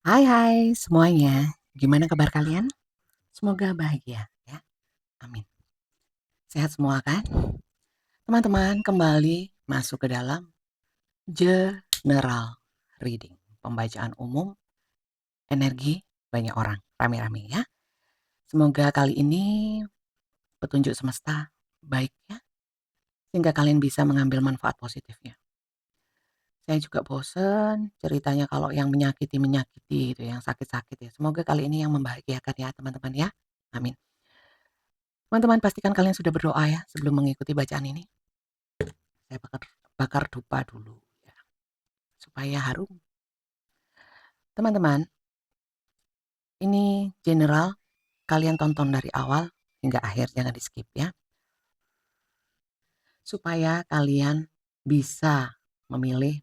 Hai semuanya, gimana kabar kalian? Semoga bahagia ya, amin. Sehat semua kan? Teman-teman kembali masuk ke dalam general reading, pembacaan umum energi banyak orang, rame-rame ya. Semoga kali ini petunjuk semesta baik ya, sehingga kalian bisa mengambil manfaat positifnya. Saya juga bosen ceritanya kalau yang menyakiti gitu, yang sakit-sakit ya. Semoga kali ini yang membahagiakan ya teman-teman ya, amin. Teman-teman pastikan kalian sudah berdoa ya sebelum mengikuti bacaan ini. Saya bakar dupa dulu ya, supaya harum. Teman-teman, ini general, kalian tonton dari awal hingga akhir, jangan di-skip ya. Supaya kalian bisa memilah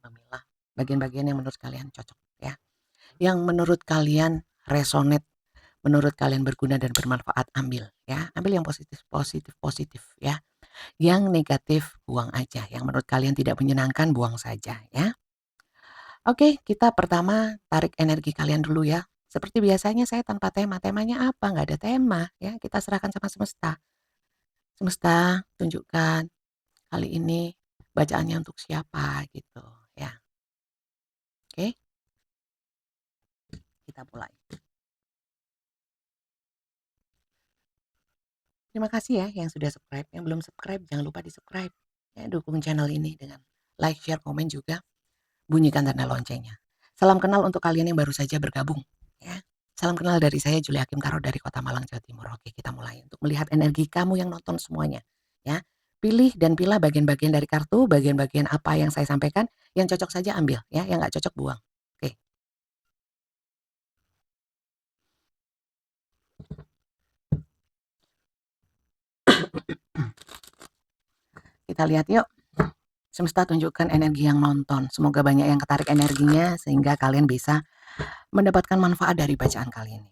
bagian-bagian yang menurut kalian cocok ya. Yang menurut kalian resonate, menurut kalian berguna dan bermanfaat, ambil ya. Ambil yang positif ya. Yang negatif buang aja, yang menurut kalian tidak menyenangkan buang saja ya. Oke, kita pertama tarik energi kalian dulu ya. Seperti biasanya saya tanpa tema. Temanya apa? Nggak ada tema ya. Kita serahkan sama semesta. Semesta, tunjukkan kali ini bacaannya untuk siapa gitu ya. Oke, kita mulai. Terima kasih ya yang sudah subscribe. Yang belum subscribe jangan lupa di-subscribe. Ya, dukung channel ini dengan like, share, komen juga. Bunyikan tanda loncengnya. Salam kenal untuk kalian yang baru saja bergabung ya. Salam kenal dari saya Julia Hakim Tarot dari Kota Malang, Jawa Timur. Oke, kita mulai untuk melihat energi kamu yang nonton semuanya ya. Pilih dan pilah bagian-bagian dari kartu, bagian-bagian apa yang saya sampaikan, yang cocok saja ambil ya, yang nggak cocok buang. Oke. Kita lihat yuk. Semesta tunjukkan energi yang nonton. Semoga banyak yang ketarik energinya sehingga kalian bisa mendapatkan manfaat dari bacaan kali ini.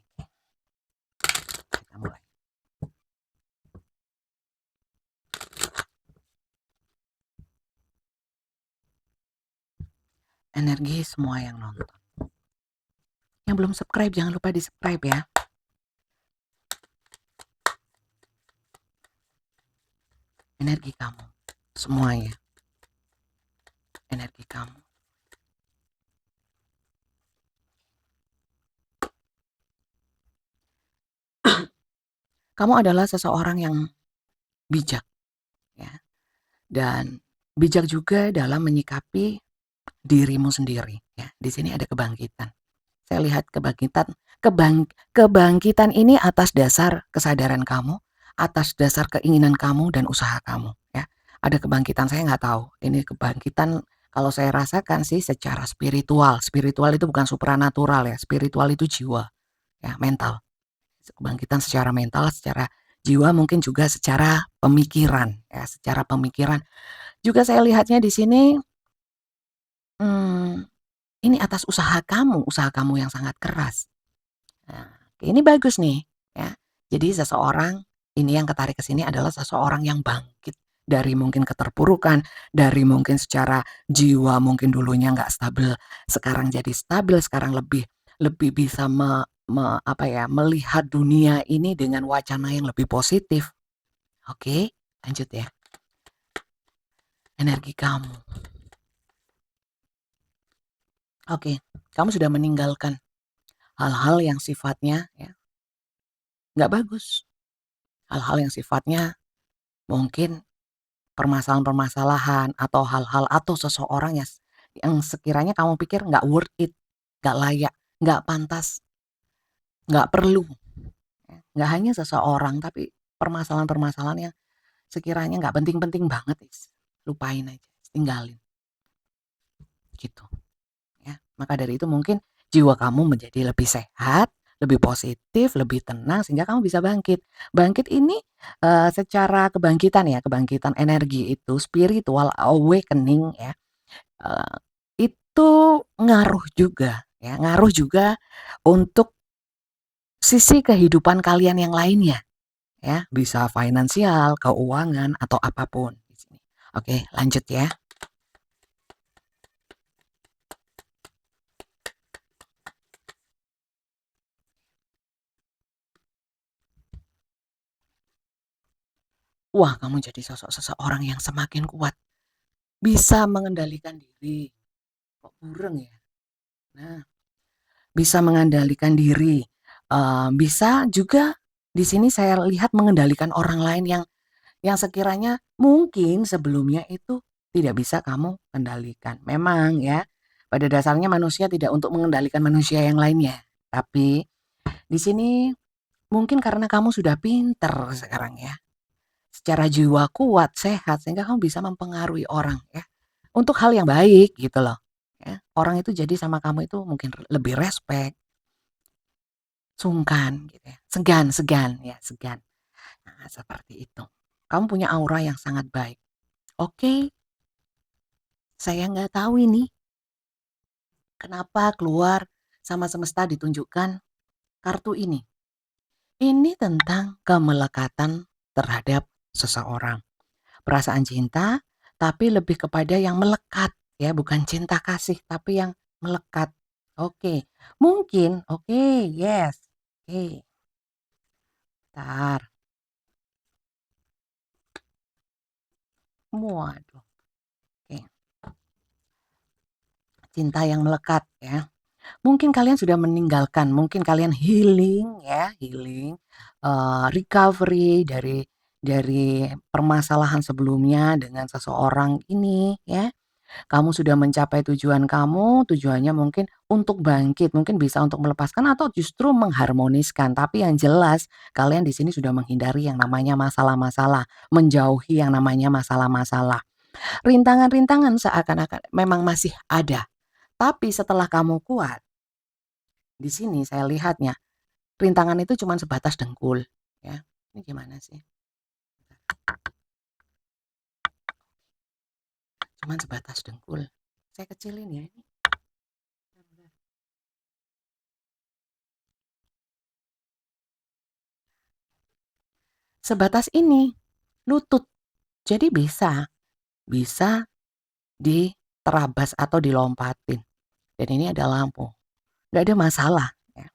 Kita mulai. Energi semua yang nonton. Yang belum subscribe jangan lupa di-subscribe ya. Energi kamu, semuanya. Energi kamu. Kamu adalah seseorang yang bijak ya. Dan bijak juga dalam menyikapi dirimu sendiri ya. Di sini ada kebangkitan. Saya lihat kebangkitan ini atas dasar kesadaran kamu, atas dasar keinginan kamu dan usaha kamu ya. Ada kebangkitan, saya nggak tahu. Ini kebangkitan kalau saya rasakan sih secara spiritual. Spiritual itu bukan supranatural ya. Spiritual itu jiwa ya, mental. Kebangkitan secara mental, secara jiwa, mungkin juga secara pemikiran ya, secara pemikiran. Juga saya lihatnya di sini ini atas usaha kamu yang sangat keras. Nah, ini bagus nih ya. Jadi seseorang ini yang ketarik ke sini adalah seseorang yang bangkit dari mungkin keterpurukan, dari mungkin secara jiwa mungkin dulunya nggak stabil, sekarang jadi stabil, sekarang lebih lebih bisa apa ya, melihat dunia ini dengan wacana yang lebih positif. Oke, lanjut ya. Energi kamu. Oke, kamu sudah meninggalkan hal-hal yang sifatnya ya nggak bagus. Hal-hal yang sifatnya mungkin permasalahan-permasalahan atau hal-hal atau seseorang yang sekiranya kamu pikir nggak worth it, nggak layak, nggak pantas, nggak perlu. Ya. Nggak hanya seseorang, tapi permasalahan-permasalahan yang sekiranya nggak penting-penting banget, lupain aja, tinggalin, gitu. Ya. Maka dari itu mungkin jiwa kamu menjadi lebih sehat, lebih positif, lebih tenang sehingga kamu bisa bangkit. Bangkit ini secara kebangkitan ya, kebangkitan energi itu spiritual awakening ya. Eee, itu ngaruh juga ya, ngaruh juga untuk sisi kehidupan kalian yang lainnya ya, bisa finansial, keuangan, atau apapun di sini. Oke, lanjut ya. wah kamu jadi sosok seseorang yang semakin kuat, bisa mengendalikan diri. Kok bureng ya? Nah, bisa mengendalikan diri, bisa juga di sini saya lihat mengendalikan orang lain yang sekiranya mungkin sebelumnya itu tidak bisa kamu kendalikan. Memang ya, pada dasarnya manusia tidak untuk mengendalikan manusia yang lainnya. Tapi di sini mungkin karena kamu sudah pinter sekarang ya, secara jiwa kuat, sehat, sehingga kamu bisa mempengaruhi orang ya, untuk hal yang baik gitu loh, ya. Orang itu jadi sama kamu itu mungkin lebih respect, sungkan gitu ya, segan segan ya, segan. Nah, seperti itu. Kamu punya aura yang sangat baik. Oke, saya nggak tahu ini kenapa keluar sama semesta ditunjukkan kartu ini. Ini tentang kemelekatan terhadap seseorang. Perasaan cinta, tapi lebih kepada yang melekat ya, bukan cinta kasih, tapi yang melekat. Oke, mungkin, oke, yes. Oke, bentar. Waduh, oke. Cinta yang melekat ya. Mungkin kalian sudah meninggalkan, mungkin kalian healing ya, healing, recovery dari permasalahan sebelumnya dengan seseorang ini ya. Kamu sudah mencapai tujuan kamu, tujuannya mungkin untuk bangkit, mungkin bisa untuk melepaskan atau justru mengharmoniskan. Tapi yang jelas kalian di sini sudah menghindari yang namanya masalah-masalah, menjauhi yang namanya masalah-masalah. Rintangan-rintangan seakan-akan memang masih ada, tapi setelah kamu kuat, di sini saya lihatnya rintangan itu cuma sebatas dengkul, ya. Ini gimana sih? Cuman sebatas dengkul. Saya kecilin ya ini. Sebatas ini, lutut. Jadi bisa diterabas atau dilompatin. Dan ini ada lampu. Nggak ada masalah, ya.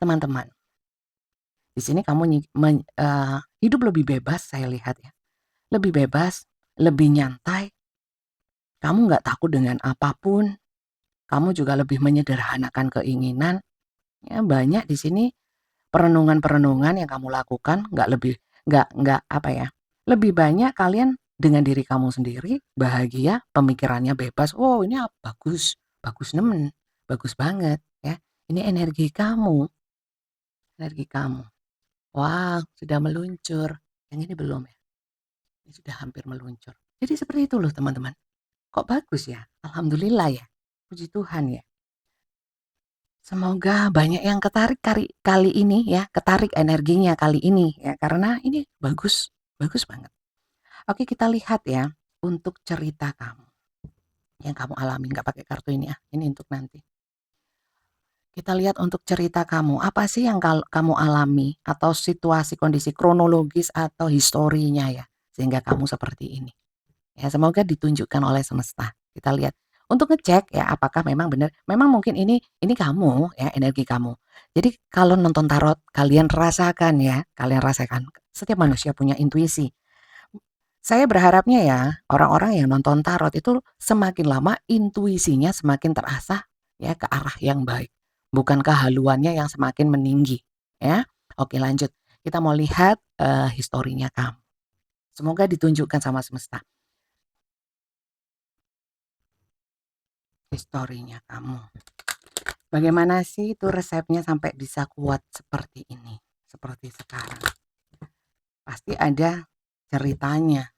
Teman-teman. Di sini kamu hidup lebih bebas saya lihat ya. Lebih bebas, lebih nyantai. Kamu nggak takut dengan apapun. Kamu juga lebih menyederhanakan keinginan. Ya, banyak di sini perenungan-perenungan yang kamu lakukan nggak apa ya, lebih banyak kalian dengan diri kamu sendiri, bahagia, pemikirannya bebas, "Oh ini bagus, bagus nemen, bagus banget ya, ini energi kamu. Wah sudah meluncur, yang ini belum ya, ini sudah hampir meluncur." Jadi seperti itu loh teman-teman, kok bagus ya, alhamdulillah ya, puji Tuhan ya. Semoga banyak yang ketarik kali ini ya, ketarik energinya kali ini ya, karena ini bagus, bagus banget. Oke kita lihat ya, untuk cerita kamu, yang kamu alami, nggak pakai kartu ini ya, ini untuk nanti. Kita lihat untuk cerita kamu, apa sih yang kamu alami, atau situasi, kondisi kronologis atau historinya ya, sehingga kamu seperti ini. Ya semoga ditunjukkan oleh semesta. Kita lihat untuk ngecek ya apakah memang benar, memang mungkin ini kamu ya, energi kamu. Jadi kalau nonton tarot kalian rasakan ya, kalian rasakan setiap manusia punya intuisi. Saya berharapnya ya orang-orang yang nonton tarot itu semakin lama intuisinya semakin terasah ya ke arah yang baik. Bukan kehaluannya yang semakin meninggi ya. Oke lanjut. Kita mau lihat historinya kamu. Semoga ditunjukkan sama semesta. Historinya kamu. Bagaimana sih itu resepnya sampai bisa kuat seperti ini, seperti sekarang? Pasti ada ceritanya.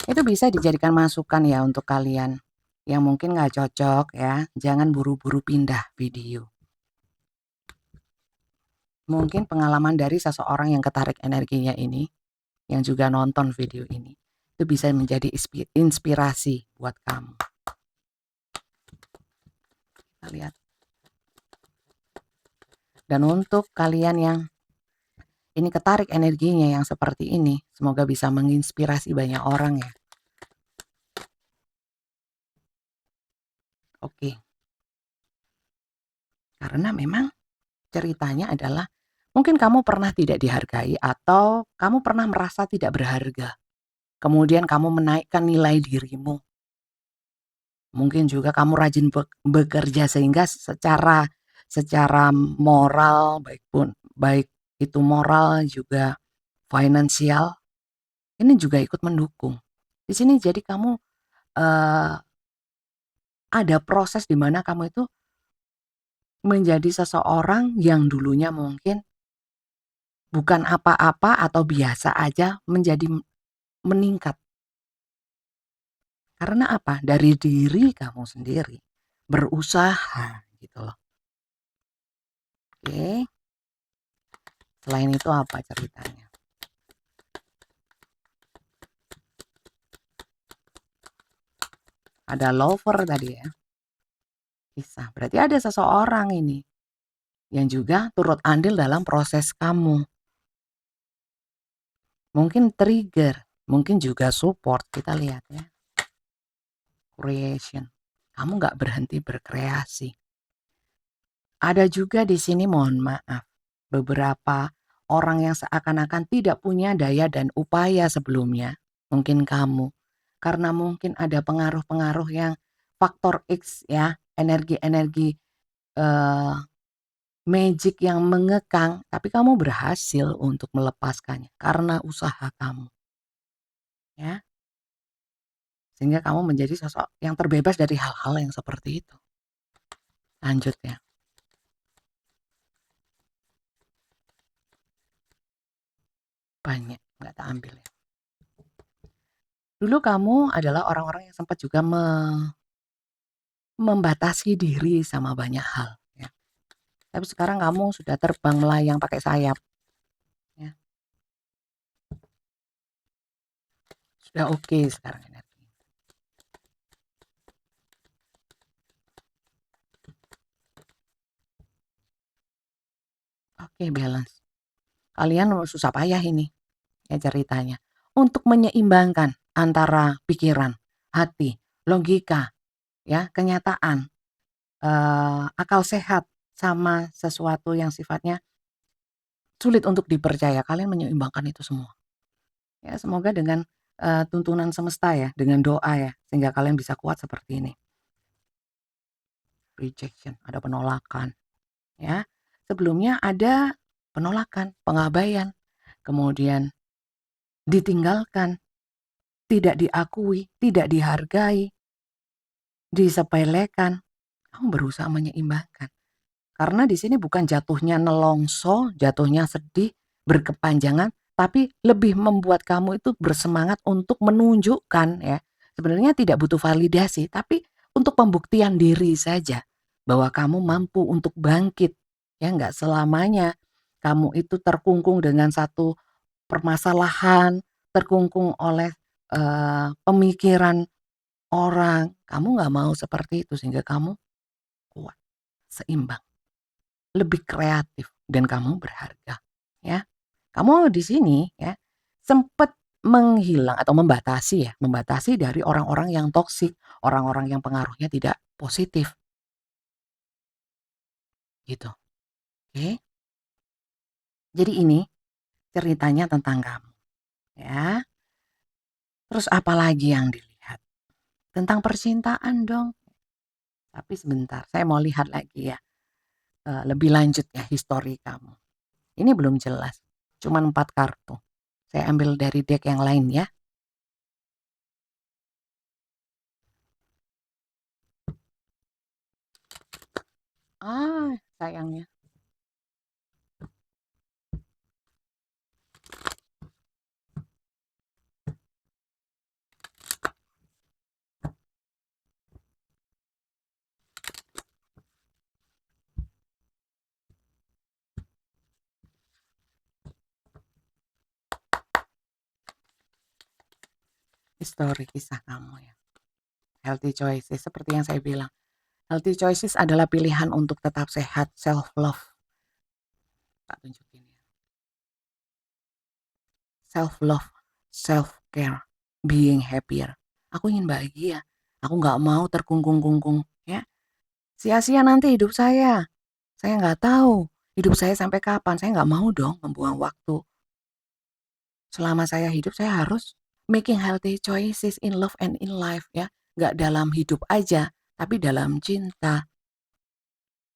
Itu bisa dijadikan masukan ya untuk kalian yang mungkin nggak cocok ya. Jangan buru-buru pindah video. Mungkin pengalaman dari seseorang yang ketarik energinya ini, yang juga nonton video ini, itu bisa menjadi inspirasi buat kamu. Kita lihat. Dan untuk kalian yang ini ketarik energinya yang seperti ini, semoga bisa menginspirasi banyak orang ya. Oke. Karena memang ceritanya adalah Mungkin kamu pernah tidak dihargai atau kamu pernah merasa tidak berharga. Kemudian kamu menaikkan nilai dirimu. Mungkin juga kamu rajin bekerja sehingga secara secara moral baik itu moral juga finansial, ini juga ikut mendukung. Di sini jadi kamu, eee, ada proses di mana kamu itu menjadi seseorang yang dulunya mungkin bukan apa-apa atau biasa aja menjadi meningkat. Karena apa? Dari diri kamu sendiri, berusaha gitu loh. Oke, selain itu apa ceritanya? Ada lover tadi ya, kisah. Berarti ada seseorang ini yang juga turut andil dalam proses kamu. Mungkin trigger, mungkin juga support. Kita lihat ya. Creation. Kamu nggak berhenti berkreasi. Ada juga di sini mohon maaf, beberapa orang yang seakan-akan tidak punya daya dan upaya sebelumnya, mungkin kamu, karena mungkin ada pengaruh-pengaruh yang faktor X ya, energi-energi eh, magic yang mengekang, tapi kamu berhasil untuk melepaskannya karena usaha kamu, ya, sehingga kamu menjadi sosok yang terbebas dari hal-hal yang seperti itu. Lanjut ya, banyak nggak tak ambil ya. Dulu kamu adalah orang-orang yang sempat juga membatasi diri sama banyak hal, ya. Tapi sekarang kamu sudah terbang melayang pakai sayap, ya. Sudah oke sekarang energi. Oke, balance. Kalian susah payah ini ya ceritanya untuk menyeimbangkan antara pikiran, hati, logika, ya, kenyataan, akal sehat sama sesuatu yang sifatnya sulit untuk dipercaya. Kalian menyeimbangkan itu semua. Ya, semoga dengan, tuntunan semesta ya, dengan doa ya, sehingga kalian bisa kuat seperti ini. Rejection, ada penolakan, ya. Sebelumnya ada penolakan, pengabaian, kemudian ditinggalkan, tidak diakui, tidak dihargai, disepelekan. Kamu berusaha menyeimbangkan. Karena di sini bukan jatuhnya nelongso, jatuhnya sedih, berkepanjangan, tapi lebih membuat kamu itu bersemangat untuk menunjukkan ya, sebenarnya tidak butuh validasi, tapi untuk pembuktian diri saja bahwa kamu mampu untuk bangkit. Ya nggak selamanya kamu itu terkungkung dengan satu permasalahan, terkungkung oleh pemikiran orang. Kamu nggak mau seperti itu sehingga kamu kuat, seimbang. Lebih kreatif dan kamu berharga, ya. Kamu di sini ya, sempat menghilang atau membatasi dari orang-orang yang toksik, orang-orang yang pengaruhnya tidak positif, gitu, oke. Jadi ini ceritanya tentang kamu, ya. Terus apa lagi yang dilihat? Tentang percintaan dong, tapi sebentar saya mau lihat lagi ya, lebih lanjut ya histori kamu. Ini belum jelas, cuman 4 kartu. Saya ambil dari deck yang lain ya. Ah, sayangnya. Histori kisah kamu ya. Healthy choices seperti yang saya bilang. Healthy choices adalah pilihan untuk tetap sehat, self love. Tak tunjukin ya. Self love, self care, being happier. Aku ingin bahagia. Aku nggak mau terkungkung-kungkung ya. Sia-sia nanti hidup saya. Saya nggak tahu. Hidup saya sampai kapan? Saya nggak mau dong membuang waktu. Selama saya hidup saya harus making healthy choices in love and in life ya. Nggak dalam hidup aja, tapi dalam cinta.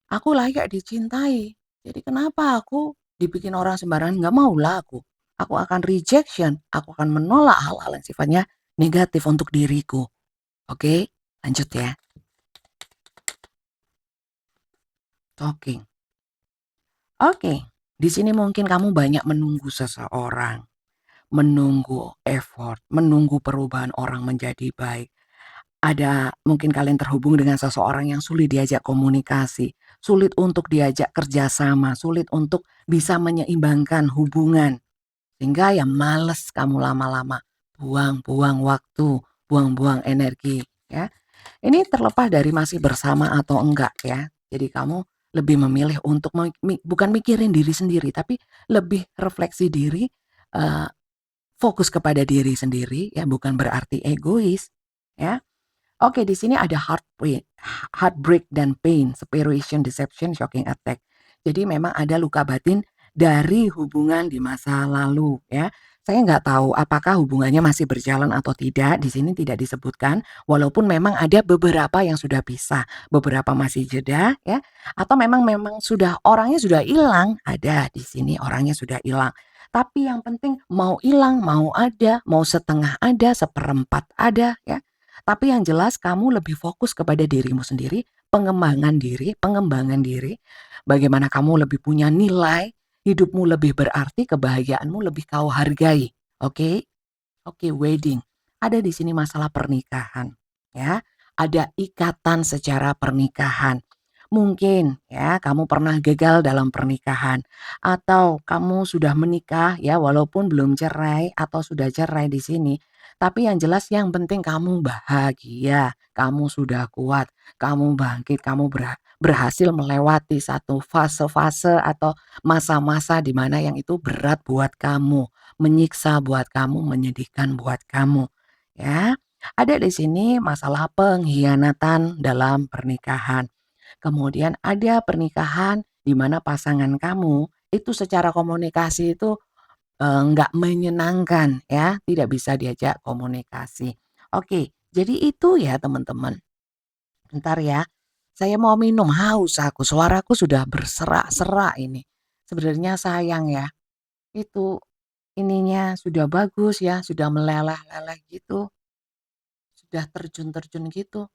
Aku layak dicintai. Jadi kenapa aku dibikin orang sembarangan? Nggak maulah aku. Aku akan rejection. Aku akan menolak hal-hal yang sifatnya negatif untuk diriku. Oke, lanjut ya. Talking. Oke, di sini mungkin kamu banyak menunggu seseorang, menunggu effort, menunggu perubahan orang menjadi baik. Ada mungkin kalian terhubung dengan seseorang yang sulit diajak komunikasi, sulit untuk diajak kerjasama, sulit untuk bisa menyeimbangkan hubungan. Sehingga ya males kamu lama-lama, buang-buang waktu, buang-buang energi ya. Ini terlepas dari masih bersama atau enggak ya. Jadi kamu lebih memilih untuk bukan mikirin diri sendiri, tapi lebih refleksi diri, eee, fokus kepada diri sendiri ya, bukan berarti egois ya. Oke, di sini ada heartbreak dan pain, separation, deception, shocking attack. Jadi memang ada luka batin dari hubungan di masa lalu ya. Saya nggak tahu apakah hubungannya masih berjalan atau tidak, di sini tidak disebutkan, walaupun memang ada beberapa yang sudah pisah, beberapa masih jeda ya, atau memang sudah orangnya sudah hilang, ada di sini orangnya sudah hilang. Tapi yang penting mau hilang, mau ada, mau setengah ada, seperempat ada ya. Tapi yang jelas kamu lebih fokus kepada dirimu sendiri, pengembangan diri, bagaimana kamu lebih punya nilai, hidupmu lebih berarti, kebahagiaanmu lebih kau hargai. Oke? Oke, wedding. Ada di sini masalah pernikahan, ya. Ada ikatan secara pernikahan. Mungkin ya kamu pernah gagal dalam pernikahan atau kamu sudah menikah ya walaupun belum cerai atau sudah cerai di sini. Tapi yang jelas yang penting kamu bahagia, kamu sudah kuat, kamu bangkit, kamu berhasil melewati satu fase-fase atau masa-masa di mana yang itu berat buat kamu, menyiksa buat kamu, menyedihkan buat kamu, ya. Ada di sini masalah pengkhianatan dalam pernikahan. Kemudian ada pernikahan di mana pasangan kamu itu secara komunikasi itu, nggak menyenangkan ya, tidak bisa diajak komunikasi. Oke, jadi itu ya teman-teman. Bentar ya, saya mau minum, haus aku, suaraku sudah berserak-serak ini. Sebenarnya sayang ya, itu ininya sudah bagus ya, sudah meleleh-leleh gitu, sudah terjun-terjun gitu.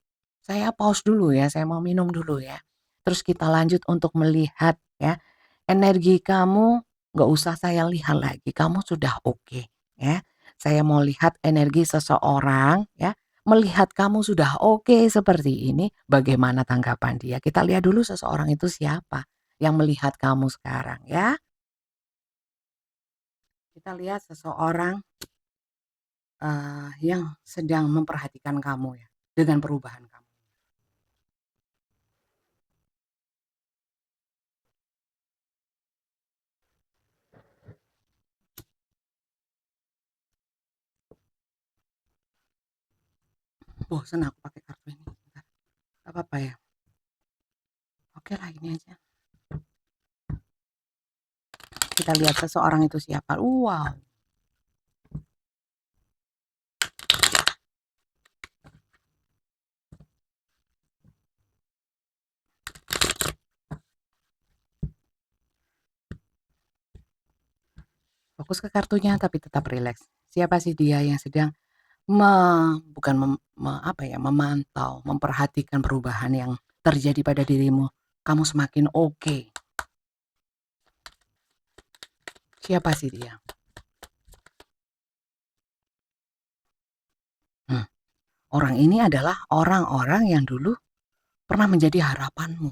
Saya pause dulu ya, saya mau minum dulu ya. Terus kita lanjut untuk melihat ya, energi kamu nggak usah saya lihat lagi, kamu sudah oke ya. Saya mau lihat energi seseorang ya, melihat kamu sudah oke seperti ini, bagaimana tanggapan dia. Kita lihat dulu seseorang itu siapa yang melihat kamu sekarang ya. Kita lihat seseorang yang sedang memperhatikan kamu ya, dengan perubahan kamu. Bosen aku pakai kartu ini, bentar, nggak apa-apa ya? Oke lah ini aja. Kita lihat seseorang itu siapa. Wow, fokus ke kartunya tapi tetap rileks. Siapa sih dia yang sedang bukan apa ya, memantau, memperhatikan perubahan yang terjadi pada dirimu. Kamu semakin oke. Siapa sih dia? Hmm, orang ini adalah orang-orang yang dulu pernah menjadi harapanmu.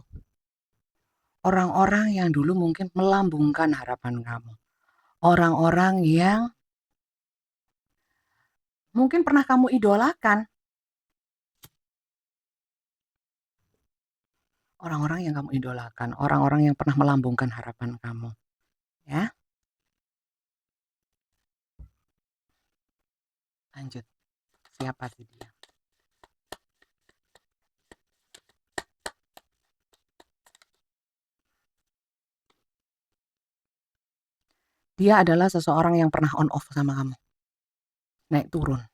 Orang-orang yang dulu mungkin melambungkan harapan kamu. Orang-orang yang mungkin pernah kamu idolakan. Orang-orang yang kamu idolakan, orang-orang yang pernah melambungkan harapan kamu, ya. Lanjut, siapa sih dia? Dia adalah seseorang yang pernah on off sama kamu, naik turun.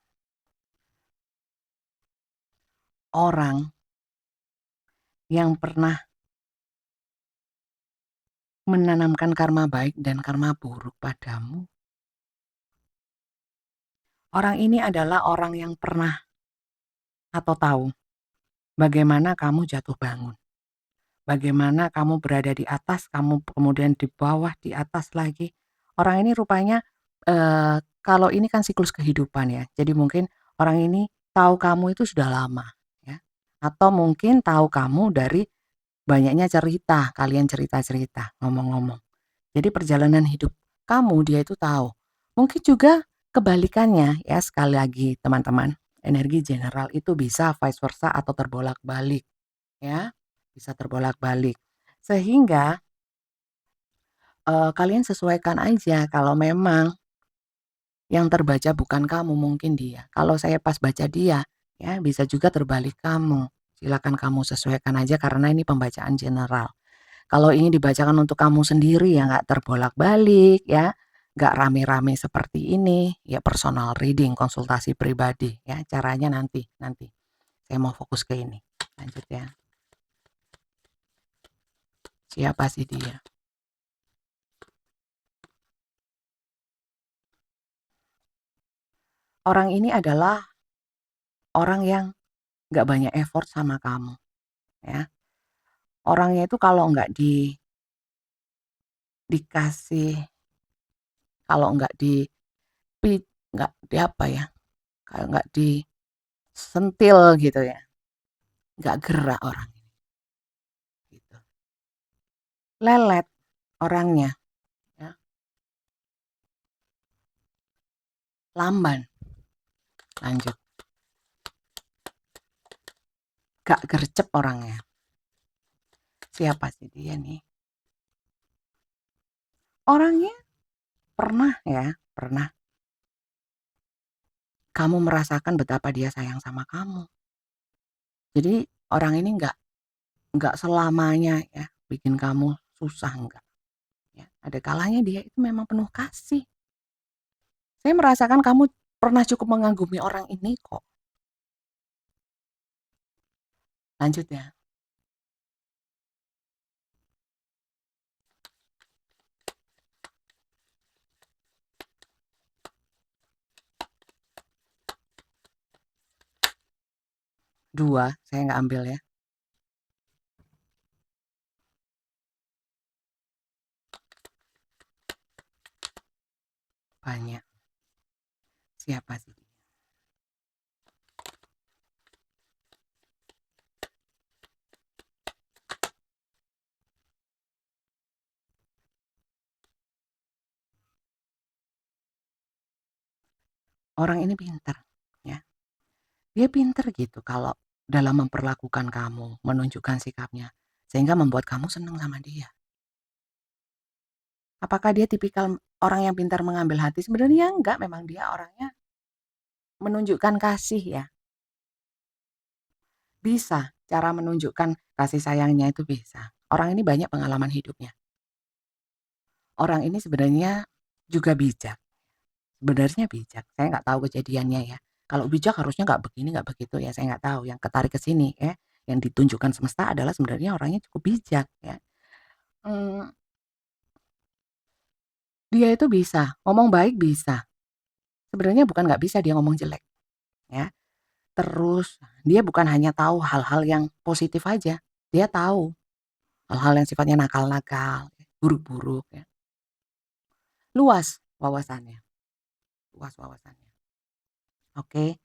Orang yang pernah menanamkan karma baik dan karma buruk padamu. Orang ini adalah orang yang pernah atau tahu bagaimana kamu jatuh bangun. Bagaimana kamu berada di atas, kamu kemudian di bawah, di atas lagi. Orang ini rupanya, kalau ini kan siklus kehidupan ya, jadi mungkin orang ini tahu kamu itu sudah lama, ya. Atau mungkin tahu kamu dari banyaknya cerita, kalian cerita-cerita, ngomong-ngomong. Jadi perjalanan hidup kamu dia itu tahu. Mungkin juga kebalikannya ya, sekali lagi teman-teman, energi general itu bisa vice versa atau terbolak-balik. Ya, bisa terbolak-balik. Sehingga, kalian sesuaikan aja kalau memang yang terbaca bukan kamu, mungkin dia. Kalau saya pas baca dia, ya bisa juga terbalik kamu. Silakan kamu sesuaikan aja karena ini pembacaan general. Kalau ingin dibacakan untuk kamu sendiri ya nggak terbolak-balik ya, nggak rame-rame seperti ini, ya personal reading, konsultasi pribadi ya, caranya nanti nanti. Saya mau fokus ke ini. Lanjut ya. Siapa sih dia? Orang ini adalah orang yang nggak banyak effort sama kamu, ya. Orangnya itu kalau nggak dikasih, kalau nggak nggak di apa ya, kalau nggak disentil gitu ya, nggak gerak orang gitu. Lelet orangnya, ya, lamban. Lanjut, nggak gercep orangnya. Siapa sih dia nih? Orangnya pernah ya, pernah kamu merasakan betapa dia sayang sama kamu. Jadi orang ini nggak selamanya ya bikin kamu susah, enggak. Ya, ada kalanya dia itu memang penuh kasih. Saya merasakan kamu pernah cukup mengagumi orang ini kok. Lanjut ya. Dua, saya nggak ambil ya. Banyak. Siapa sih? Orang ini pinter, ya. Dia pinter gitu kalau dalam memperlakukan kamu, menunjukkan sikapnya, sehingga membuat kamu senang sama dia. Apakah dia tipikal orang yang pintar mengambil hati? Sebenarnya enggak, memang dia orangnya menunjukkan kasih ya. Bisa, cara menunjukkan kasih sayangnya itu bisa. Orang ini banyak pengalaman hidupnya. Orang ini sebenarnya juga bijak. Sebenarnya bijak, saya nggak tahu kejadiannya ya. Kalau bijak harusnya nggak begini, nggak begitu ya, saya nggak tahu. Yang ketarik ke sini ya, yang ditunjukkan semesta adalah sebenarnya orangnya cukup bijak ya. Mmm, dia itu bisa, ngomong baik bisa. Sebenarnya bukan nggak bisa dia ngomong jelek ya. Terus dia bukan hanya tahu hal-hal yang positif aja, dia tahu hal-hal yang sifatnya nakal-nakal, buruk-buruk ya. Luas wawasannya, luas wawasannya. Oke,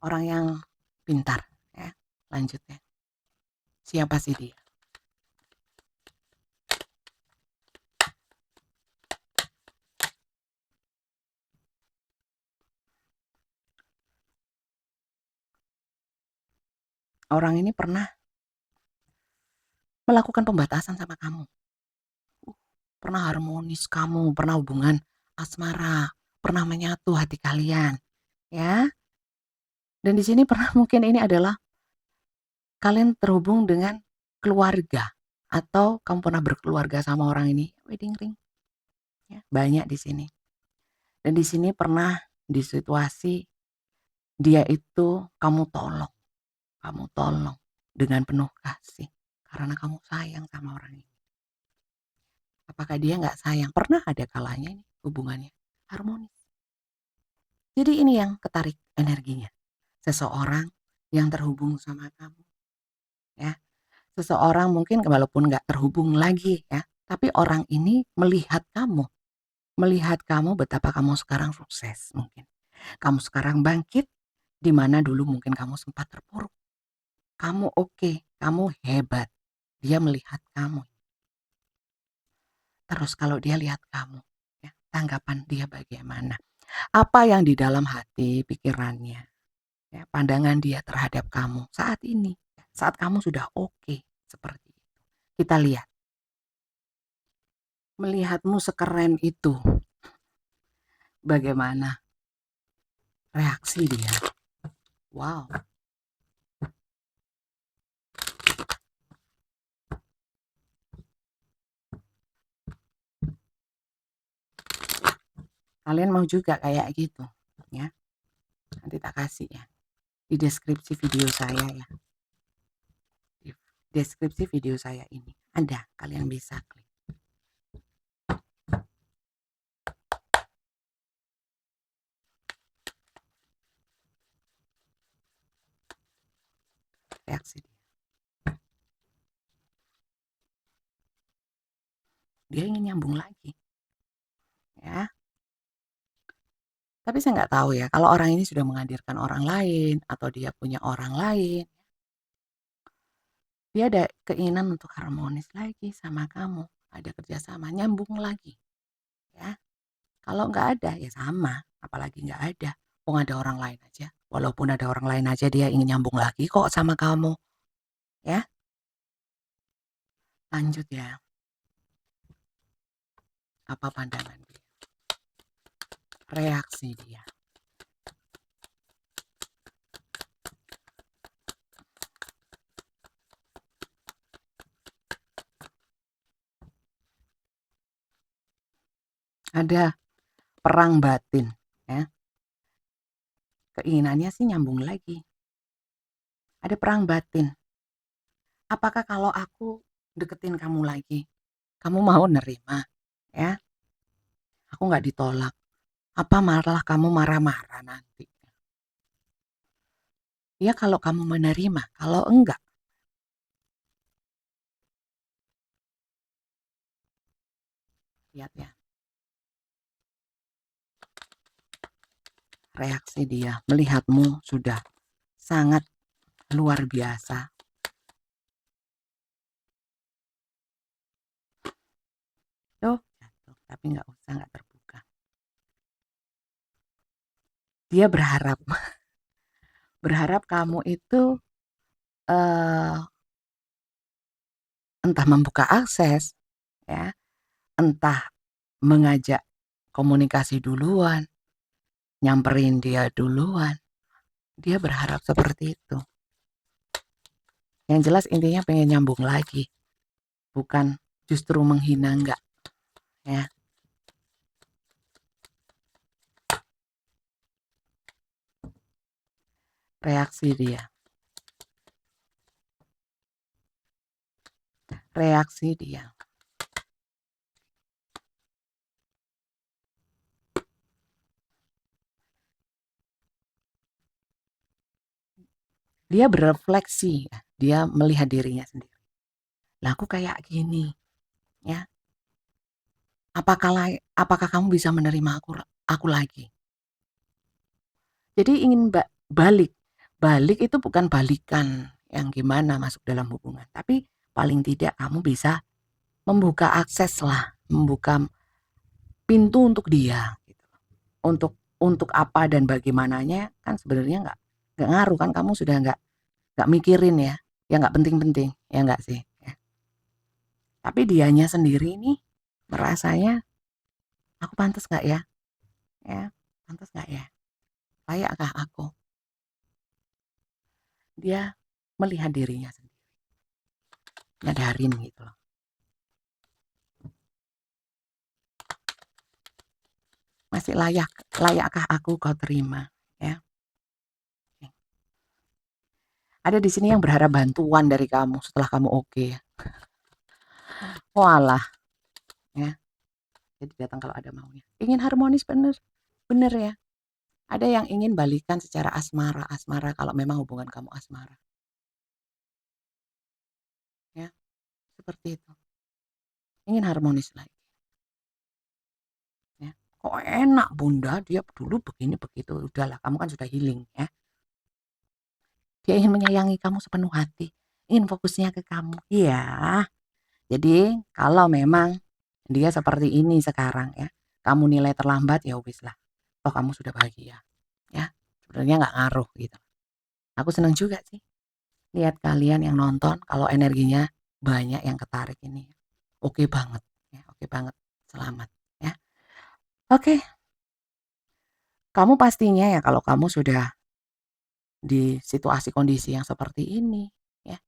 orang yang pintar ya. Lanjut ya. Siapa sih dia? Orang ini pernah melakukan pembatasan sama kamu. Pernah harmonis kamu, pernah hubungan asmara, pernah menyatu hati kalian, ya. Dan di sini pernah mungkin ini adalah kalian terhubung dengan keluarga atau kamu pernah berkeluarga sama orang ini. Wedding ring, ya, banyak di sini. Dan di sini pernah di situasi dia itu kamu tolong dengan penuh kasih karena kamu sayang sama orang ini. Apakah dia nggak sayang? Pernah ada kalanya ini hubungannya harmonis. Jadi ini yang ketarik energinya. Seseorang yang terhubung sama kamu, ya. Seseorang mungkin walaupun nggak terhubung lagi ya, tapi orang ini melihat kamu betapa kamu sekarang sukses mungkin. Kamu sekarang bangkit, di mana dulu mungkin kamu sempat terpuruk. Kamu oke, kamu hebat. Dia melihat kamu. Terus kalau dia lihat kamu, ya, tanggapan dia bagaimana? Apa yang di dalam hati, pikirannya, ya, pandangan dia terhadap kamu saat ini, saat kamu sudah oke seperti itu. Kita lihat, melihatmu sekeren itu, bagaimana reaksi dia? Wow, kalian mau juga kayak gitu, ya? Nanti tak kasih ya di deskripsi video saya ya. Di deskripsi video saya ini ada, kalian bisa klik. Reaksi dia. Dia ingin nyambung lagi, ya. Tapi saya nggak tahu ya, kalau orang ini sudah menghadirkan orang lain atau dia punya orang lain, dia ada keinginan untuk harmonis lagi sama kamu, ada kerjasama, nyambung lagi, ya. Kalau nggak ada ya sama, apalagi nggak ada. Kok ada orang lain aja, walaupun ada orang lain aja dia ingin nyambung lagi kok sama kamu, ya. Lanjut ya, apa pandangan dia, reaksi dia. Ada perang batin, ya. Keinginannya sih nyambung lagi. Ada perang batin. Apakah kalau aku deketin kamu lagi, kamu mau nerima? Ya, aku nggak ditolak. Apa malah kamu marah-marah nanti? Ya kalau kamu menerima, kalau enggak, lihat ya, reaksi dia melihatmu sudah sangat luar biasa. Tuh, jatuh, tapi nggak terbuka. Dia berharap, berharap kamu itu eh, entah membuka akses, ya, entah mengajak komunikasi duluan, nyamperin dia duluan. Dia berharap seperti itu. Yang jelas intinya pengen nyambung lagi, bukan justru menghina, enggak, ya. Reaksi dia. Reaksi dia. Dia berefleksi, ya. Dia melihat dirinya sendiri. Lah aku kayak gini, ya. Apakah kamu bisa menerima aku lagi? Jadi ingin balik. Balik itu bukan balikan yang gimana masuk dalam hubungan, tapi paling tidak kamu bisa membuka akses lah, membuka pintu untuk dia gitu. Untuk apa dan bagaimananya kan sebenarnya nggak ngaruh kan, kamu sudah nggak mikirin ya, ya nggak penting-penting, ya nggak sih, ya. Tapi dianya sendiri nih merasanya, aku pantas nggak ya, ya pantas nggak ya, layakkah aku? Dia melihat dirinya sendiri, nyadarin gitu loh. Masih layakkah aku kau terima, ya. Ada di sini yang berharap bantuan dari kamu setelah kamu oke ya. Oalah, ya. Jadi datang kalau ada maunya. Ingin harmonis bener, bener ya. Ada yang ingin balikan secara asmara kalau memang hubungan kamu asmara. Ya, seperti itu. Ingin harmonis lagi. Ya. Kok enak bunda, dia dulu begini begitu. Udahlah, kamu kan sudah healing ya. Dia ingin menyayangi kamu sepenuh hati. Ingin fokusnya ke kamu. Iya. Jadi kalau memang dia seperti ini sekarang ya, kamu nilai terlambat ya wis lah. Toh kamu sudah bahagia. Ya, sebenarnya nggak ngaruh gitu. Aku senang juga sih lihat kalian yang nonton kalau energinya banyak yang ketarik ini. Oke banget, ya, oke banget. Selamat ya. Oke, kamu pastinya ya kalau kamu sudah di situasi kondisi yang seperti ini, ya,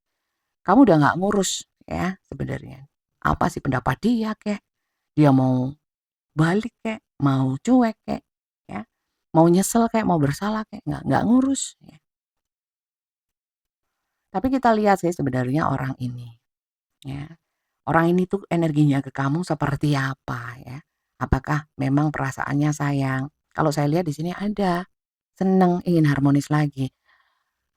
kamu udah nggak ngurus ya sebenarnya. Apa sih pendapat dia kek? Dia mau balik kek, mau cuek kek, ya, mau nyesel kek, mau bersalah kek, nggak ngurus. Ya. Tapi kita lihat sih sebenarnya orang ini, ya, orang ini tuh energinya ke kamu seperti apa ya? Apakah memang perasaannya sayang? Kalau saya lihat di sini ada seneng, ingin harmonis lagi.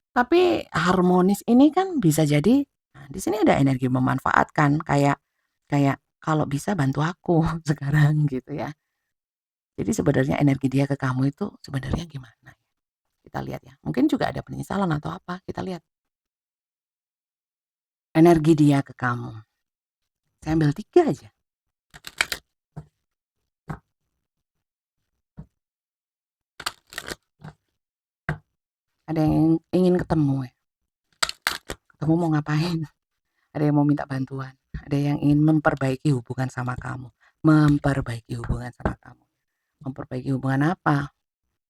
Tapi harmonis ini kan bisa jadi, nah, di sini ada energi memanfaatkan kayak kayak kalau bisa bantu aku sekarang gitu ya. Jadi sebenarnya energi dia ke kamu itu sebenarnya gimana? Kita lihat ya. Mungkin juga ada penyesalan atau apa, kita lihat. Energi dia ke kamu. Saya ambil 3 aja. Ada yang ingin ketemu ya. Ketemu mau ngapain? Ada yang mau minta bantuan. Ada yang ingin memperbaiki hubungan sama kamu. Memperbaiki hubungan sama kamu. Memperbaiki hubungan apa?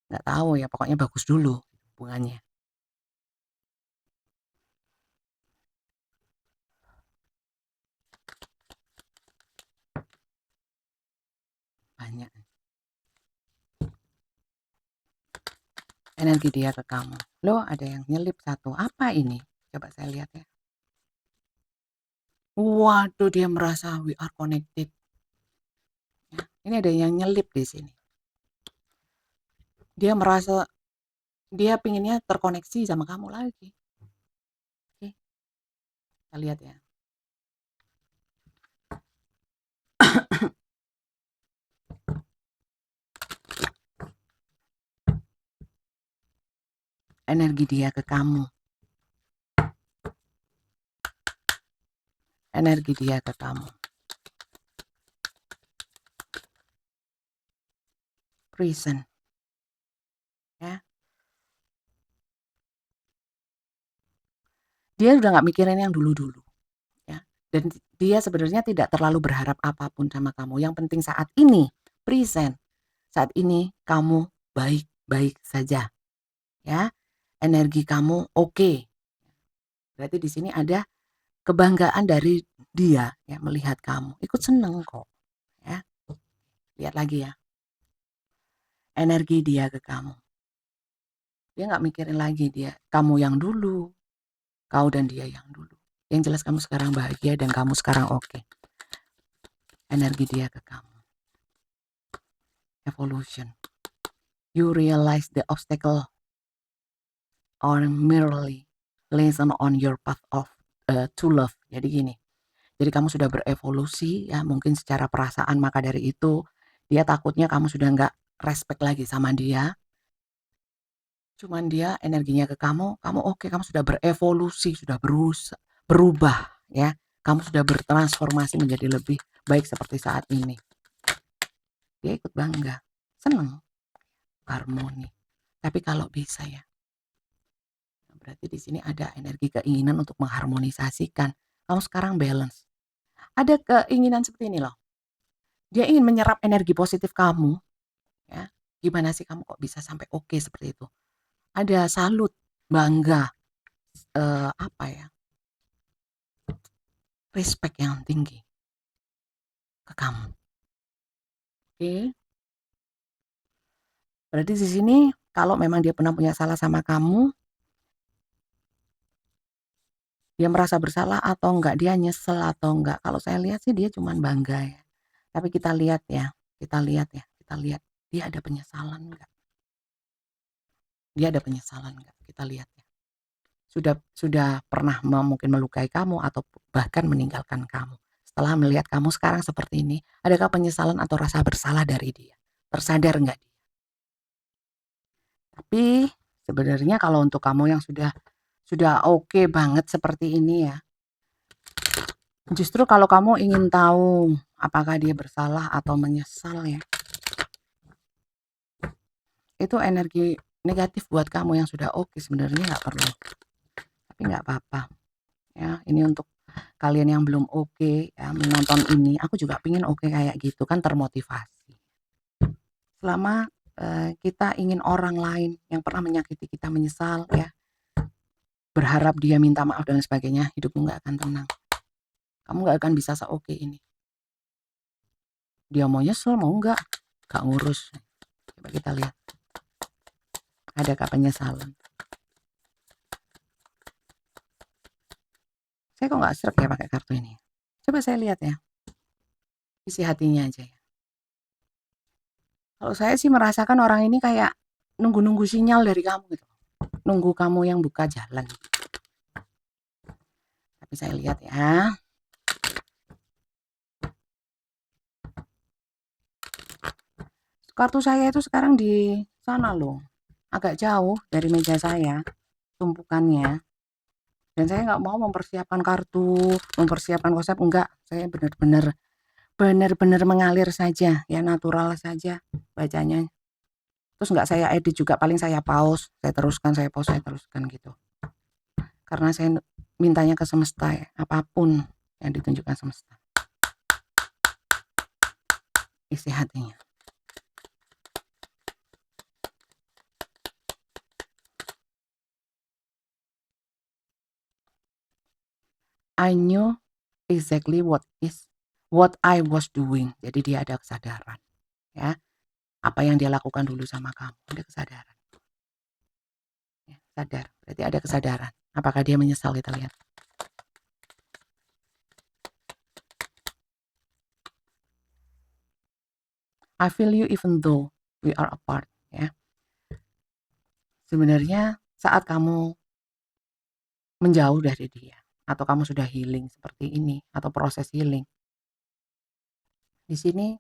Nggak tahu ya, pokoknya bagus dulu hubungannya. Banyak. Energi dia ke kamu. Loh, ada yang nyelip satu. Apa ini? Coba saya lihat ya. Waduh, dia merasa we are connected. Ya, ini ada yang nyelip di sini. Dia merasa dia pinginnya terkoneksi sama kamu lagi. Oke, kita lihat ya. Energi dia ke kamu. Energi dia ke kamu. Prison. Ya. Dia udah nggak mikirin yang dulu-dulu. Ya. Dan dia sebenarnya tidak terlalu berharap apapun sama kamu. Yang penting saat ini, present. Saat ini kamu baik-baik saja. Ya. Energi kamu oke. Berarti di sini ada kebanggaan dari dia ya melihat kamu. Ikut seneng kok. Ya. Lihat lagi ya. Energi dia ke kamu. Dia nggak mikirin lagi dia kamu yang dulu, kau dan dia yang dulu. Yang jelas kamu sekarang bahagia dan kamu sekarang oke. Energi dia ke kamu. Evolution. You realize the obstacle or merely lesson on your path of to love. Jadi gini. Jadi kamu sudah berevolusi ya mungkin secara perasaan, maka dari itu dia takutnya kamu sudah nggak respect lagi sama dia. Cuman dia energinya ke kamu oke, kamu sudah berevolusi, sudah berubah ya. Kamu sudah bertransformasi menjadi lebih baik seperti saat ini. Dia ikut bangga, senang, harmoni. Tapi kalau bisa ya, berarti di sini ada energi keinginan untuk mengharmonisasikan. Kamu sekarang balance. Ada keinginan seperti ini loh. Dia ingin menyerap energi positif kamu, ya. Gimana sih kamu kok bisa sampai oke seperti itu? Ada salut, bangga, apa ya? Respect yang tinggi ke kamu. Oke. Berarti di sini kalau memang dia pernah punya salah sama kamu, dia merasa bersalah atau enggak, dia nyesel atau enggak, kalau saya lihat sih dia cuman bangga ya. Tapi kita lihat ya, kita lihat dia ada penyesalan enggak? Dia ada penyesalan enggak? Kita lihat ya. Sudah pernah mungkin melukai kamu atau bahkan meninggalkan kamu. Setelah melihat kamu sekarang seperti ini, adakah penyesalan atau rasa bersalah dari dia? Tersadar enggak dia? Tapi sebenarnya kalau untuk kamu yang sudah oke banget seperti ini ya, justru kalau kamu ingin tahu apakah dia bersalah atau menyesal ya, itu energi negatif buat kamu yang sudah oke sebenarnya nggak perlu. Tapi nggak apa-apa ya, ini untuk kalian yang belum oke ya menonton ini, aku juga pingin oke kayak gitu kan, termotivasi. Selama kita ingin orang lain yang pernah menyakiti kita menyesal ya, berharap dia minta maaf dan sebagainya, hidupmu nggak akan tenang. Kamu nggak akan bisa seoke ini. Dia mau nyesel mau nggak ngurus. Coba kita lihat, adakah penyesalan? Saya kok nggak srek ya pakai kartu ini. Coba saya lihat ya, isi hatinya aja ya. Kalau saya sih merasakan orang ini kayak nunggu-nunggu sinyal dari kamu gitu. Nunggu kamu yang buka jalan. Tapi saya lihat ya. Kartu saya itu sekarang di sana loh. Agak jauh dari meja saya tumpukannya. Dan saya nggak mau mempersiapkan kartu, mempersiapkan WhatsApp, enggak. Saya benar-benar mengalir saja, ya natural saja bacanya. Terus nggak saya edit juga, paling saya pause, saya teruskan, saya pause, saya teruskan gitu. Karena saya mintanya ke semesta ya, apapun yang ditunjukkan semesta. Isi hatinya. I knew exactly what I was doing. Jadi dia ada kesadaran, ya. Apa yang dia lakukan dulu sama kamu, ada kesadaran. Ya, sadar, berarti ada kesadaran. Apakah dia menyesal, kita lihat. I feel you even though we are apart, ya. Sebenarnya saat kamu menjauh dari dia, atau kamu sudah healing seperti ini, atau proses healing, di sini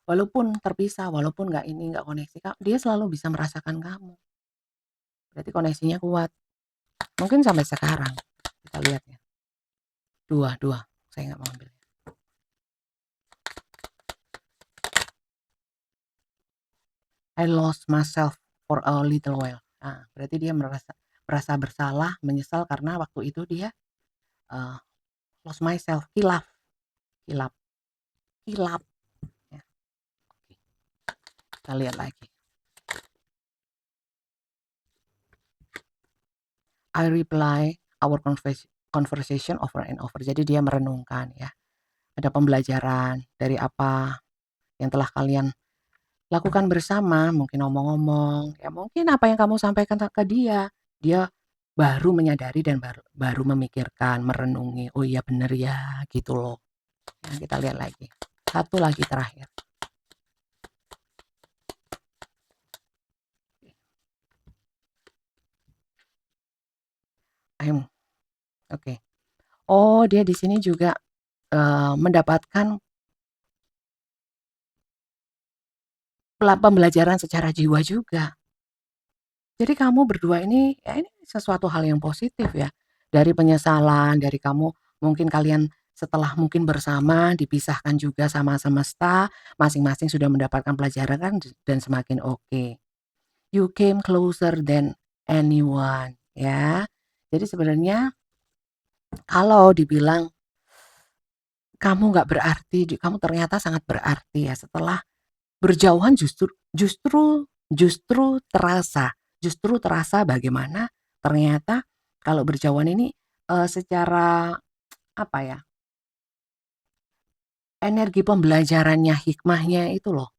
walaupun terpisah, walaupun nggak koneksi, dia selalu bisa merasakan kamu. Berarti koneksinya kuat. Mungkin sampai sekarang. Kita lihat ya. Dua. Saya nggak mau ambil. I lost myself for a little while. Nah, berarti dia merasa bersalah, menyesal karena waktu itu dia lost myself, hilaf. Ya. Kita lihat lagi. I reply our conversation over and over. Jadi dia merenungkan ya. Ada pembelajaran dari apa yang telah kalian lakukan bersama, mungkin ngomong-ngomong, ya mungkin apa yang kamu sampaikan ke dia, dia baru menyadari dan baru memikirkan, merenungi, oh iya bener ya, gitu loh. Ya, kita lihat lagi. Satu lagi terakhir. Oke. Oh, dia di sini juga mendapatkan pembelajaran secara jiwa juga. Jadi kamu berdua ini, ya ini sesuatu hal yang positif ya. Dari penyesalan, dari kamu mungkin kalian setelah mungkin bersama, dipisahkan juga sama semesta, masing-masing sudah mendapatkan pelajaran kan dan semakin oke. You came closer than anyone, ya. Jadi sebenarnya kalau dibilang kamu nggak berarti, kamu ternyata sangat berarti ya setelah berjauhan justru terasa bagaimana ternyata kalau berjauhan ini, secara apa ya, energi pembelajarannya, hikmahnya itu loh,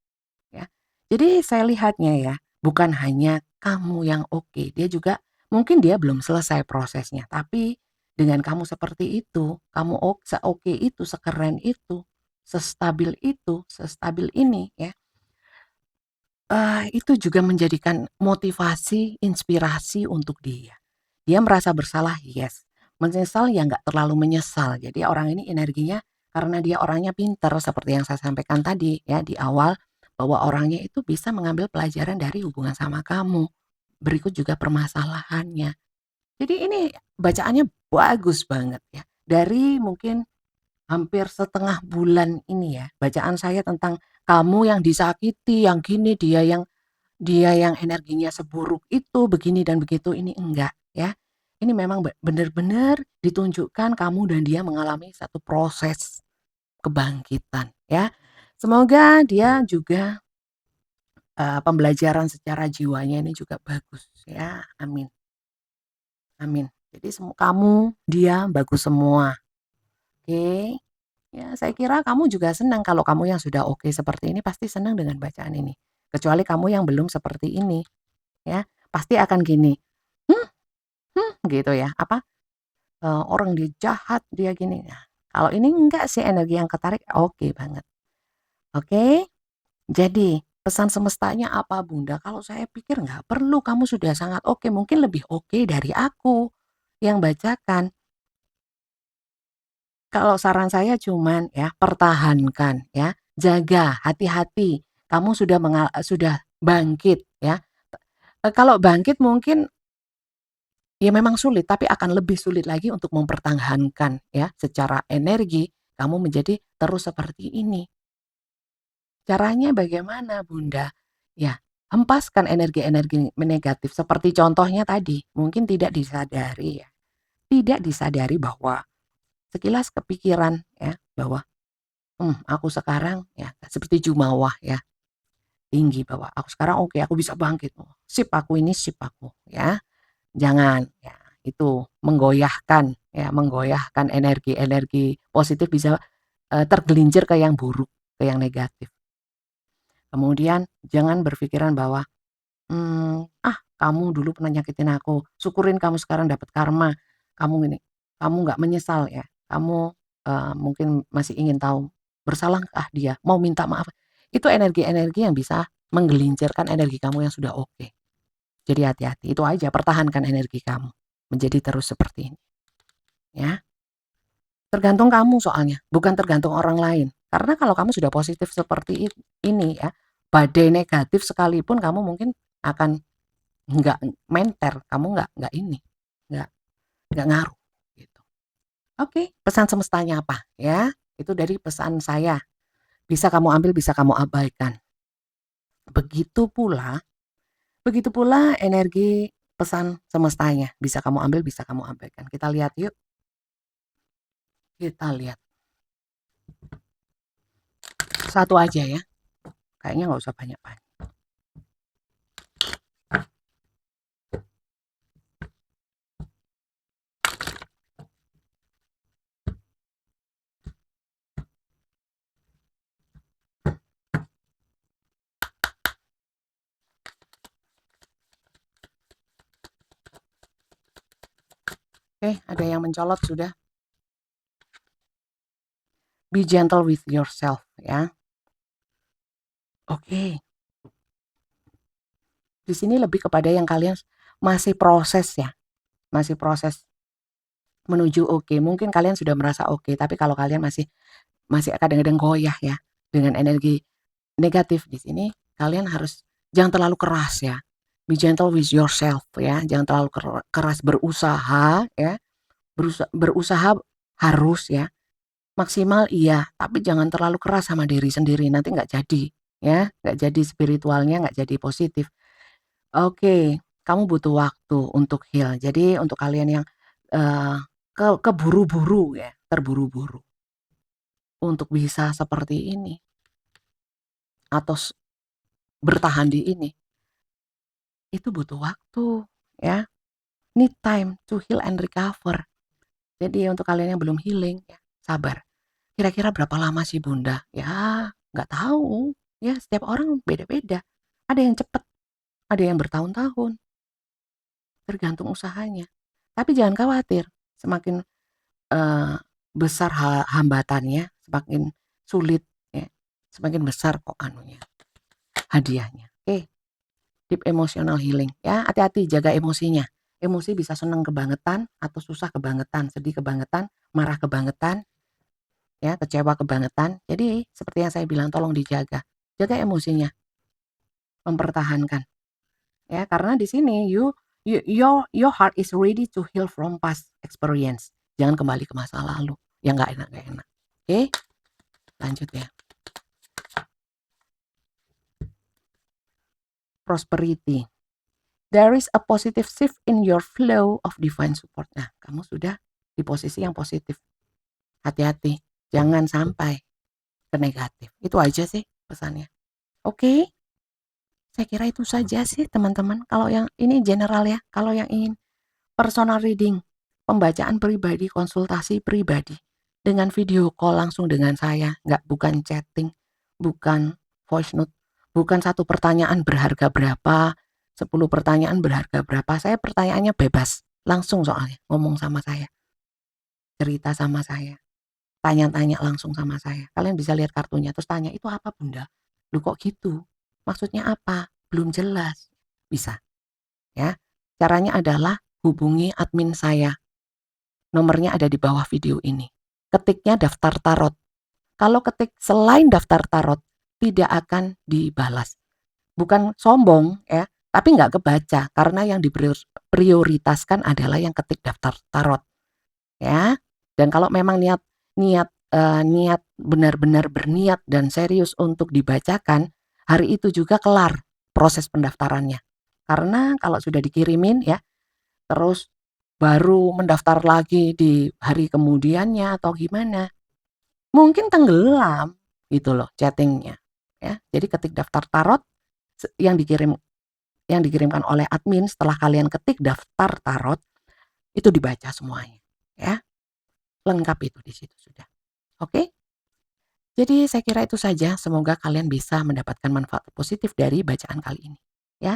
ya. Jadi saya lihatnya ya, Bukan hanya kamu yang oke, dia juga mungkin dia belum selesai prosesnya, tapi dengan kamu seperti itu, kamu seoke itu, sekeren itu, sestabil ini ya, itu juga menjadikan motivasi, inspirasi untuk dia. Dia merasa bersalah, yes. Menyesal ya nggak terlalu menyesal. Jadi orang ini energinya karena dia orangnya pinter seperti yang saya sampaikan tadi ya di awal, bahwa orangnya itu bisa mengambil pelajaran dari hubungan sama kamu. Berikut juga permasalahannya. Jadi ini bacaannya bagus banget ya. Dari mungkin hampir setengah bulan ini ya, bacaan saya tentang kamu yang disakiti, yang gini, dia yang energinya seburuk itu, begini dan begitu, ini enggak ya. Ini memang benar-benar ditunjukkan kamu dan dia mengalami satu proses kebangkitan ya. Semoga dia juga pembelajaran secara jiwanya ini juga bagus ya. Amin. Amin. Jadi kamu, dia bagus semua. Oke. Ya, saya kira kamu juga senang kalau kamu yang sudah oke seperti ini pasti senang dengan bacaan ini. Kecuali kamu yang belum seperti ini, ya. Pasti akan gini, "Hmm gitu ya, apa, orang dia jahat, dia gini. Nah, kalau ini enggak sih energi yang ketarik oke banget. Oke? Jadi, pesan semestanya apa Bunda? Kalau saya pikir nggak perlu, kamu sudah sangat oke, mungkin lebih oke dari aku yang bacakan. Kalau saran saya cuman ya, pertahankan ya, jaga, hati-hati. Kamu sudah bangkit ya. Kalau bangkit mungkin ya memang sulit, tapi akan lebih sulit lagi untuk mempertahankan ya, secara energi kamu menjadi terus seperti ini. Caranya bagaimana Bunda? Ya, hempaskan energi-energi negatif seperti contohnya tadi, mungkin tidak disadari ya, tidak disadari bahwa sekilas kepikiran ya, bahwa aku sekarang ya seperti jumawa ya, tinggi bahwa aku sekarang oke, aku bisa bangkit, sip aku ini sip aku ya. Jangan ya itu menggoyahkan ya, menggoyahkan energi-energi positif bisa, tergelincir ke yang buruk, ke yang negatif. Kemudian jangan berpikiran bahwa, kamu dulu pernah nyakitin aku, syukurin kamu sekarang dapat karma, kamu ini, kamu nggak menyesal ya, kamu, mungkin masih ingin tahu, bersalahkah dia, mau minta maaf. Itu energi-energi yang bisa menggelincirkan energi kamu yang sudah oke. Jadi hati-hati, itu aja pertahankan energi kamu, menjadi terus seperti ini, ya. Tergantung kamu soalnya, bukan tergantung orang lain. Karena kalau kamu sudah positif seperti ini ya, badai negatif sekalipun kamu mungkin akan nggak menter, kamu nggak ini, nggak nggak ngaruh gitu. Oke, pesan semestanya apa ya? Itu dari pesan saya. Bisa kamu ambil, bisa kamu abaikan. Begitu pula begitu pula energi pesan semestanya. Bisa kamu ambil, bisa kamu abaikan. Kita lihat yuk, kita lihat. Satu aja ya, kayaknya nggak usah banyak-banyak. Oke, ada yang mencolot sudah. Be gentle with yourself ya. Oke, di sini lebih kepada yang kalian masih proses ya, masih proses menuju oke. Mungkin kalian sudah merasa oke, tapi kalau kalian masih masih kadang-kadang goyah ya dengan energi negatif di sini, kalian harus jangan terlalu keras ya. Be gentle with yourself ya, jangan terlalu keras, berusaha ya, berusaha harus ya, maksimal iya, tapi jangan terlalu keras sama diri sendiri, nanti nggak jadi ya, nggak jadi spiritualnya, nggak jadi positif. Oke, kamu butuh waktu untuk heal. Jadi untuk kalian yang, eee, keburu-buru ya, terburu-buru untuk bisa seperti ini atau bertahan di ini, itu butuh waktu ya, need time to heal and recover. Jadi untuk kalian yang belum healing ya, sabar. Kira-kira berapa lama sih Bunda? Ya nggak tahu, ya setiap orang beda-beda. Ada yang cepet, ada yang bertahun-tahun, tergantung usahanya. Tapi jangan khawatir, semakin, eee, besar hambatannya, semakin sulit ya, semakin besar kok anunya, hadiahnya. Oke, deep emotional healing ya, hati-hati jaga emosinya. Emosi bisa seneng kebangetan atau susah kebangetan, sedih kebangetan, marah kebangetan, ya, kecewa kebangetan. Jadi seperti yang saya bilang tolong dijaga. Jaga emosinya, mempertahankan. Ya, karena di sini your heart is ready to heal from past experience. Jangan kembali ke masa lalu yang nggak enak. Oke, lanjut ya. Prosperity. There is a positive shift in your flow of divine support. Nah, kamu sudah di posisi yang positif. Hati-hati, jangan sampai ke negatif. Itu aja sih pesannya. Oke, saya kira itu saja sih teman-teman. Kalau yang ini general ya, kalau yang ingin personal reading, pembacaan pribadi, konsultasi pribadi, dengan video call langsung dengan saya, bukan chatting, bukan voice note, bukan satu pertanyaan berharga berapa, 10 pertanyaan berharga berapa, saya pertanyaannya bebas, langsung soalnya, ngomong sama saya, cerita sama saya, tanya-tanya langsung sama saya. Kalian bisa lihat kartunya, terus tanya, itu apa bunda? Lu kok gitu? Maksudnya apa? Belum jelas. Bisa, ya. Caranya adalah hubungi admin saya. Nomornya ada di bawah video ini. Ketiknya daftar tarot. Kalau ketik selain daftar tarot, tidak akan dibalas. Bukan sombong ya, tapi nggak kebaca karena yang diprioritaskan adalah yang ketik daftar tarot. Ya. Dan kalau memang niat benar-benar berniat dan serius untuk dibacakan, hari itu juga kelar proses pendaftarannya. Karena kalau sudah dikirimin ya, terus baru mendaftar lagi di hari kemudiannya atau gimana, mungkin tenggelam gitu loh chattingnya ya. Jadi ketik daftar tarot yang dikirimkan oleh admin setelah kalian ketik daftar tarot itu dibaca semuanya ya. Lengkap itu di situ sudah. Oke? Jadi saya kira itu saja, semoga kalian bisa mendapatkan manfaat positif dari bacaan kali ini ya.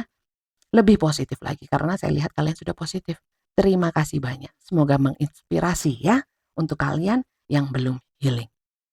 Lebih positif lagi karena saya lihat kalian sudah positif. Terima kasih banyak. Semoga menginspirasi ya untuk kalian yang belum healing.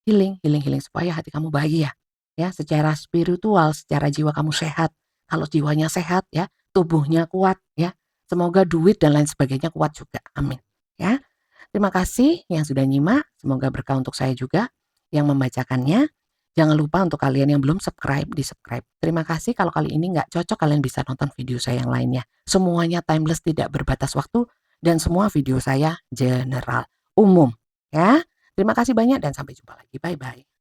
Healing, healing, healing supaya hati kamu bahagia. Ya, secara spiritual, secara jiwa kamu sehat. Kalau jiwanya sehat ya, tubuhnya kuat ya. Semoga duit dan lain sebagainya kuat juga. Amin. Ya. Terima kasih yang sudah nyimak. Semoga berkah untuk saya juga yang membacakannya. Jangan lupa untuk kalian yang belum subscribe, di-subscribe. Terima kasih, kalau kali ini nggak cocok kalian bisa nonton video saya yang lainnya. Semuanya timeless, tidak berbatas waktu, dan semua video saya general, umum. Ya, terima kasih banyak dan sampai jumpa lagi. Bye-bye.